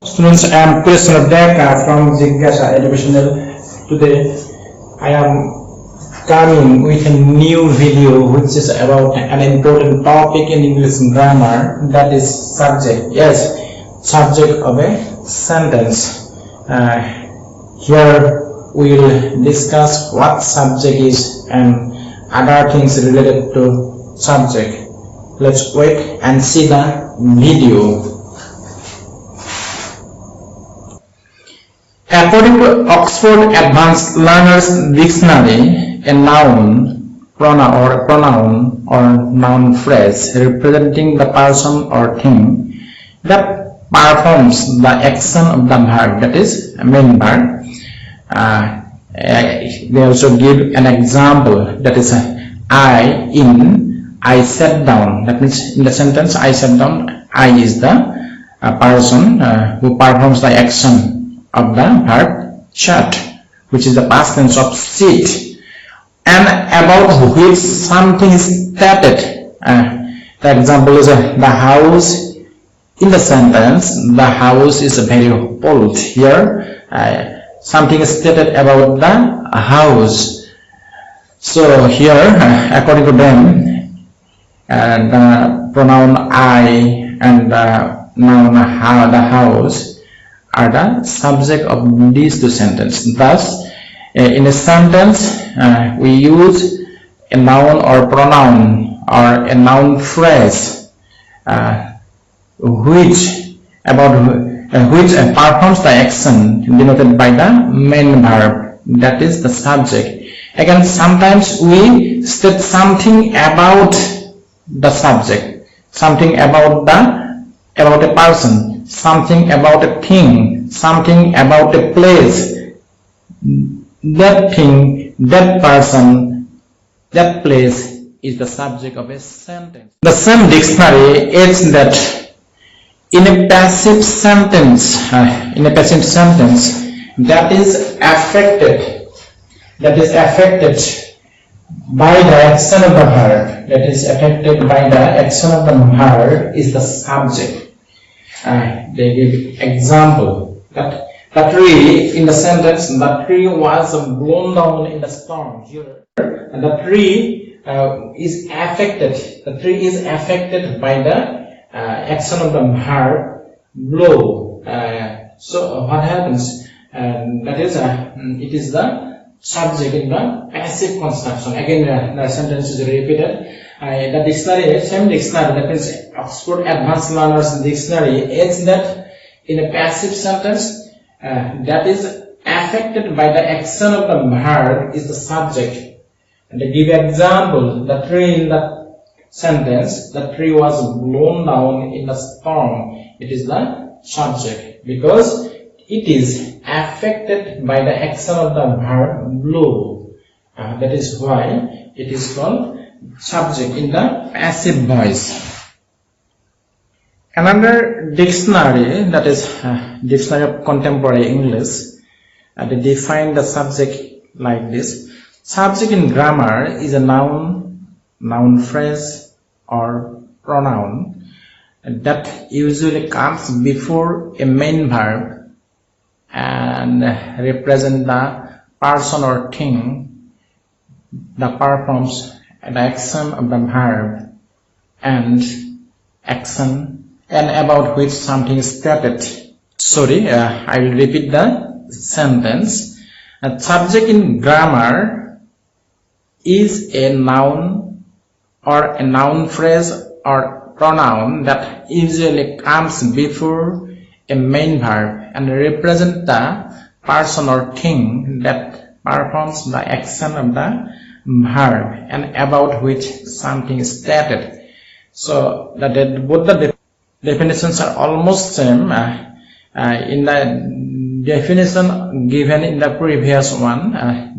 Students, I am Krishna Deka from Jigyasa Educational. Today, I am coming with a new video which is about an important topic in English grammar, that is subject. Yes, subject of a sentence. Here we will discuss what subject is and other things related to subject. Let's wait and see the video. According to Oxford Advanced Learners Dictionary, a noun, pronoun or noun phrase representing the person or thing that performs the action of the verb, that is a main verb. They also give an example, that is I sat down. That means in the sentence I sat down, I is the person who performs the action of the verb sat, which is the past tense of sit, and about which something is stated. The example is the house. In the sentence, the house is very old. Here, something is stated about the house. So here, according to them, the pronoun I and the noun the house are the subject of these two sentences. Thus, in a sentence, we use a noun or pronoun or a noun phrase which performs the action denoted by the main verb, that is the subject. Again, sometimes we state something about the subject, something about a person, something about a thing, something about a place. That thing, that person, that place is the subject of a sentence. The same dictionary adds that in a passive sentence, that is affected by the action of the verb, is the subject. They give example that the tree, in the sentence, the tree was blown down in the storm. Here, and the tree is affected. The tree is affected by the action of the verb blow. So what happens? That is, it is the subject in the passive construction. Again, the sentence is repeated. The dictionary, same dictionary, that means Oxford Advanced Learners Dictionary, adds that in a passive sentence that is affected by the action of the verb is the subject. And they give example, the tree in the sentence, the tree was blown down in the storm. It is the subject because it is affected by the action of the verb blow. That is why it is called subject in the passive voice. Another dictionary, that is Dictionary of Contemporary English, they define the subject like this. Subject in grammar is a noun phrase or pronoun that usually comes before a main verb and represent the person or thing that performs the action of the verb and about which something is stated. Sorry, I will repeat the sentence. A subject in grammar is a noun or a noun phrase or pronoun that usually comes before a main verb and represent the person or thing that performs the action of the verb and about which something is stated. So both the definitions are almost same. In the definition given in the previous one,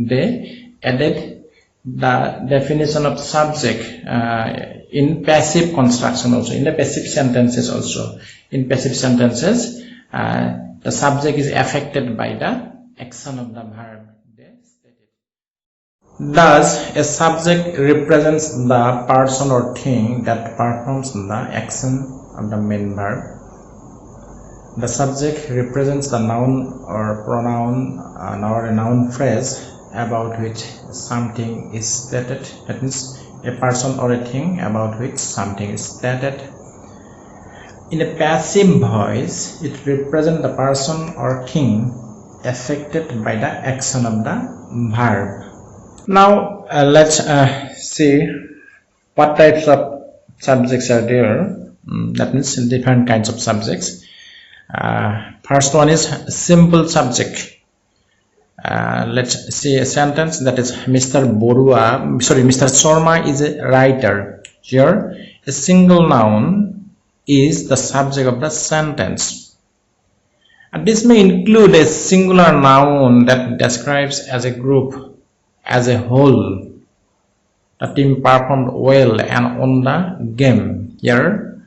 they added the definition of subject in passive construction also, in the passive sentences also. In passive sentences, the subject is affected by the action of the verb. Thus, a subject represents the person or thing that performs the action of the main verb. The subject represents the noun or pronoun or a noun phrase about which something is stated. That means a person or a thing about which something is stated. In a passive voice, it represents the person or thing affected by the action of the verb. Now let's see what types of subjects are there. That means different kinds of subjects. First one is simple subject. Let's see a sentence that is Mr. Sharma is a writer. Here a single noun is the subject of the sentence. And this may include a singular noun that describes as a group, as a whole. The team performed well and won the game. Here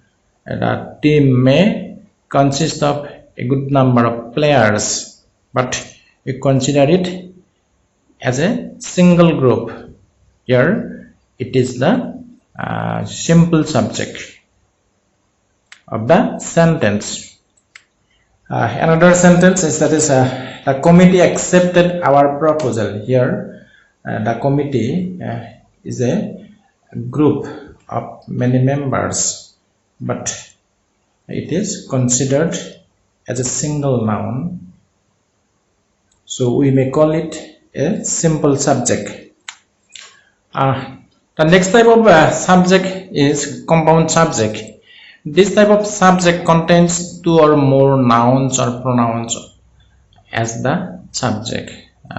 the team may consist of a good number of players, but we consider it as a single group. Here it is the simple subject of the sentence. Another sentence is the committee accepted our proposal. Here the committee is a group of many members, but it is considered as a single noun, so we may call it a simple subject. The next type of subject is compound subject. This type of subject contains two or more nouns or pronouns as the subject.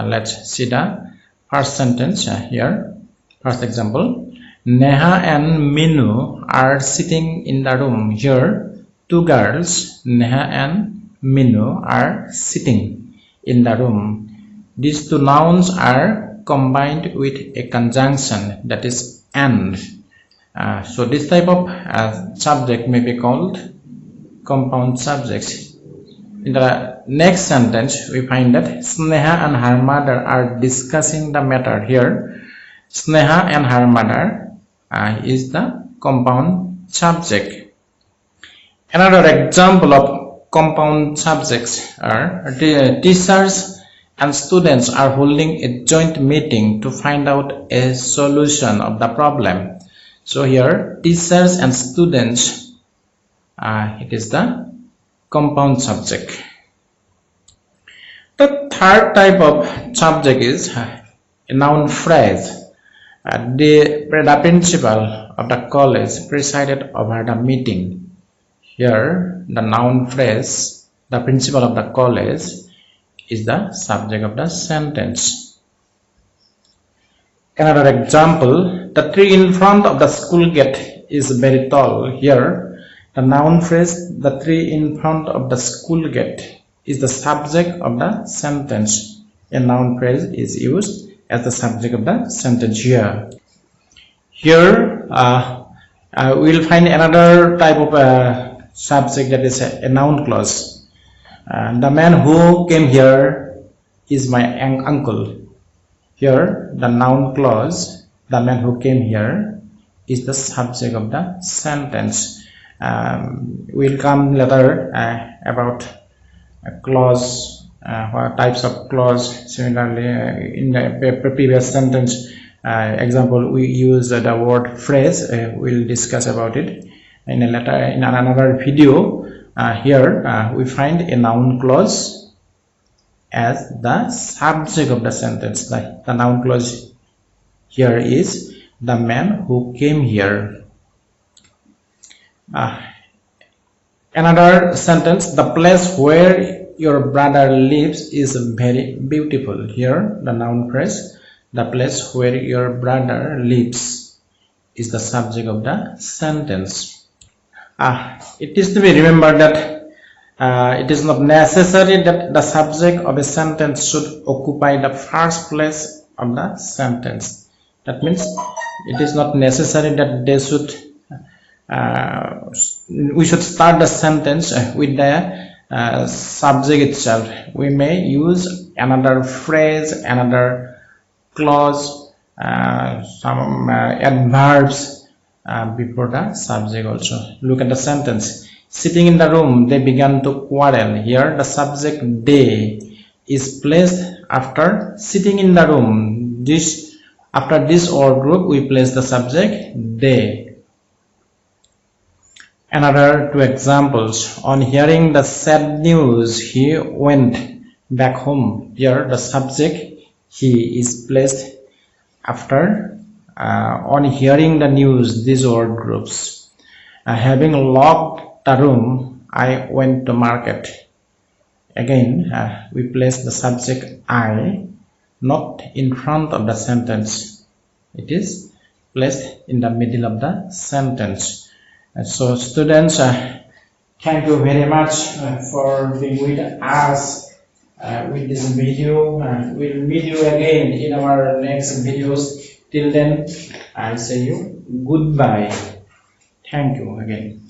Let's see the first sentence here. First example, Neha and Minu are sitting in the room. Here two girls, Neha and Minu, are sitting in the room. These two nouns are combined with a conjunction, that is and. So this type of subject may be called compound subjects. In the next sentence we find that Sneha and her mother are discussing the matter. Here Sneha and her mother is the compound subject. Another example of compound subjects are teachers and students are holding a joint meeting to find out a solution of the problem. So here teachers and students, it is the compound subject. The third type of subject is a noun phrase. The principal of the college presided over the meeting. Here the noun phrase, the principal of the college, is the subject of the sentence. Another example, the tree in front of the school gate is very tall. Here the noun phrase, the tree in front of the school gate, is the subject of the sentence. A noun phrase is used as the subject of the sentence here. Here we'll find another type of subject, that is a noun clause. The man who came here is my uncle. Here the noun clause, the man who came here, is the subject of the sentence. We'll come later about clause, what types of clause. Similarly, in the previous sentence example we use the word phrase. We'll discuss about it in another video. Here we find a noun clause as the subject of the sentence. The noun clause here is the man who came here. Another sentence, the place where your brother lives is very beautiful. Here the noun phrase, the place where your brother lives, is the subject of the sentence. It is to be remembered that it is not necessary that the subject of a sentence should occupy the first place of the sentence. That means it is not necessary that they should we should start the sentence with the subject itself. We may use another phrase, another clause, some adverbs before the subject also. Look at the sentence. Sitting in the room, they began to quarrel. Here, the subject they is placed after sitting in the room. After this or group, we place the subject they. Another two examples. On hearing the sad news, he went back home. Here, the subject he is placed after on hearing the news, these word groups. Having locked the room, I went to market. Again, we place the subject I not in front of the sentence. It is placed in the middle of the sentence. So students, thank you very much for being with us with this video. We'll meet you again in our next videos. Till then, I say you goodbye. Thank you again.